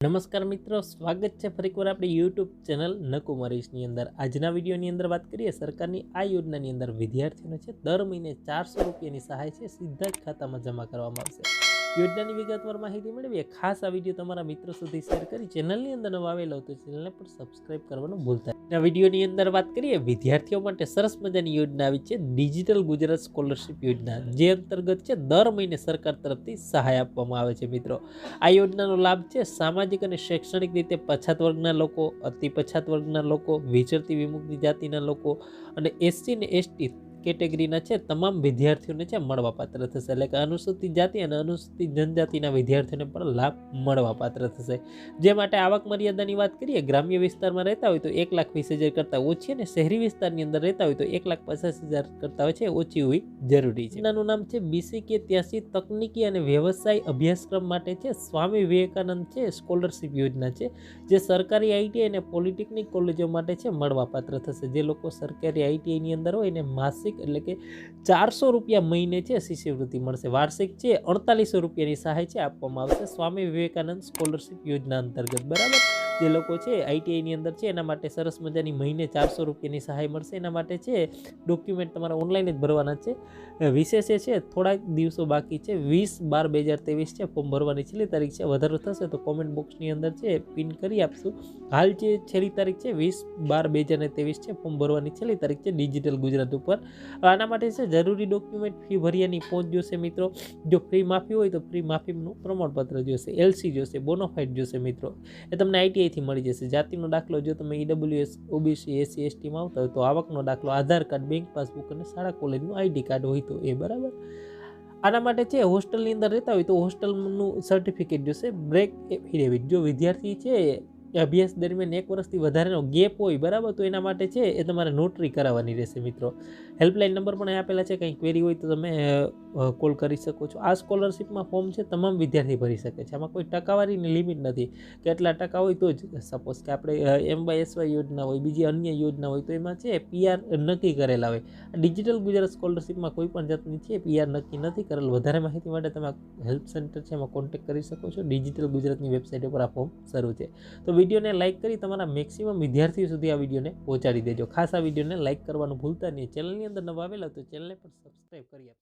નમસ્કાર મિત્રો, સ્વાગત છે ફરીકવાર આપણી યુટ્યુબ ચેનલ નકુમારીશની અંદર। આજના વિડીયોની અંદર વાત કરીએ સરકારની આ યોજનાની અંદર વિદ્યાર્થીઓને છે દર મહિને 400 રૂપિયાની સહાય છે સીધા જ ખાતામાં જમા કરવામાં આવશે। યોજનાની વિગતવાર માહિતી મેળવીએ। ખાસ આ વિડીયો તમારા મિત્રો સુધી શેર કરી ચેનલની અંદર નવા આવેલો તો ચેનલને પણ સબસ્ક્રાઇબ કરવાનું ભૂલતા નહીં। આ વિડીયોની અંદર વાત કરીએ વિદ્યાર્થીઓ માટે સરસ મજાની યોજના આવી છે ડિજિટલ ગુજરાત સ્કોલરશિપ યોજના, જે અંતર્ગત છે દર મહિને સરકાર તરફથી સહાય આપવામાં આવે છે। મિત્રો, આ યોજનાનો લાભ છે સામાજિક અને શૈક્ષણિક રીતે પછાત વર્ગના લોકો, અતિ પછાત વર્ગના લોકો, વિચરતી વિમુક્તિ જાતિના લોકો અને એસસી ને એસટી કેટેગરીના છે તમામ વિદ્યાર્થીઓને છે મળવાપાત્ર થશે। એટલે કે અનુસૂચિત જાતિ અને અનુસૂચિત જનજાતિના વિદ્યાર્થીઓને પણ લાભ મળવાપાત્ર થશે। જે માટે આવક મર્યાદાની વાત કરીએ, ગ્રામ્ય વિસ્તારમાં રહેતા હોય તો 1,20,000 કરતાં ઓછી અને શહેરી વિસ્તારની અંદર રહેતા હોય તો 1,50,000 કરતાં છે ઓછી હોવી જરૂરી છે। એનું નામ છે BCK 83 તકનીકી અને વ્યવસાય અભ્યાસક્રમ માટે છે સ્વામી વિવેકાનંદ છે સ્કોલરશિપ યોજના છે, જે સરકારી આઈટીઆઈ અને પોલિટેકનિક કોલેજો માટે છે મળવાપાત્ર થશે। જે લોકો સરકારી આઈટીઆઈની અંદર હોય એને માસિક એટલે કે 400 રૂપિયા મહિને છે શિષ્યવૃત્તિ મળશે। વાર્ષિક છે 4800 રૂપિયાની સહાય છે આપવામાં આવશે સ્વામી વિવેકાનંદ સ્કોલરશિપ યોજના અંતર્ગત। બરાબર, જે લોકો છે આઈટીઆઈની અંદર છે એના માટે સરસ મજાની મહિને 400 રૂપિયાની સહાય મળશે। એના માટે છે ડોક્યુમેન્ટ તમારે ઓનલાઈન જ ભરવાના છે। વિશેષ છે થોડાક દિવસો બાકી છે, 20/12/2023 છે ફોર્મ ભરવાની છેલ્લી તારીખ છે। વધારો થશે તો કોમેન્ટ બોક્સની અંદર છે પિન કરી આપશું। હાલ જે છેલ્લી તારીખ છે 20/12/2023 છે ફોર્મ ભરવાની છેલ્લી તારીખ છે ડિજિટલ ગુજરાત ઉપર। આના માટે છે જરૂરી ડોક્યુમેન્ટ ફી ભર્યાની પહોંચ જોશે મિત્રો। જો ફ્રી માફી હોય તો ફ્રી માફીનું પ્રમાણપત્ર જોશે, એલસી જોશે, બોનોફાઇડ જોશે મિત્રો, એ તમને આઈટીઆઈથી મળી જશે। જાતિનો દાખલો જો તમે ઈડબ્લ્યુએસ, ઓબીસી, એસસી, એસટીમાં આવતા હોય તો આવકનો દાખલો, આધાર કાર્ડ, બેંક પાસબુક અને શાળા કોલેજનું આઈડી કાર્ડ હોય તો એ બરાબર। આના માટે છે હોસ્ટેલની અંદર રહેતા હોય તો હોસ્ટેલનું સર્ટિફિકેટ જોશે, બ્રેક એફિડેવિટ। જો વિદ્યાર્થી છે અભ્યાસ દરમિયાન 1 વર્ષથી વધારેનો ગેપ હોય બરાબર તો એના માટે છે એ તમારે નોટરી કરાવવાની રહેશે મિત્રો। હેલ્પલાઇન નંબર પણ આપેલા છે, કંઈ ક્વેરી હોય તો તમે કોલ કરી શકો છો। આ સ્કોલરશિપમાં ફોર્મ છે તમામ વિદ્યાર્થી ભરી શકે છે। આમાં કોઈ ટકાવારીની લિમિટ નથી કે એટલા ટકા હોય તો જ, સપોઝ કે આપણે MYSY યોજના હોય, બીજી અન્ય યોજના હોય તો એમાં છે પીઆર નક્કી કરેલા હોય। ડિજિટલ ગુજરાત સ્કોલરશિપમાં કોઈ પણ જાતની છે પીઆર નક્કી નથી કરેલ। વધારે માહિતી માટે તમે હેલ્પ સેન્ટર છે એમાં કોન્ટેક્ટ કરી શકો છો। ડિજિટલ ગુજરાતની વેબસાઇટ ઉપર આ ફોર્મ શરૂ છે। તો વિડીયોને લાઇક કરી તમારા મેક્સિમમ વિદ્યાર્થીઓ સુધી આ વિડીયોને પહોંચાડી દેજો। ખાસ આ વિડીયોને લાઇક કરવાનું ભૂલતા નહીં। ચેનલની અંદર નવા આવેલા તો ચેનલને પણ સબસ્ક્રાઇબ કરી આપો।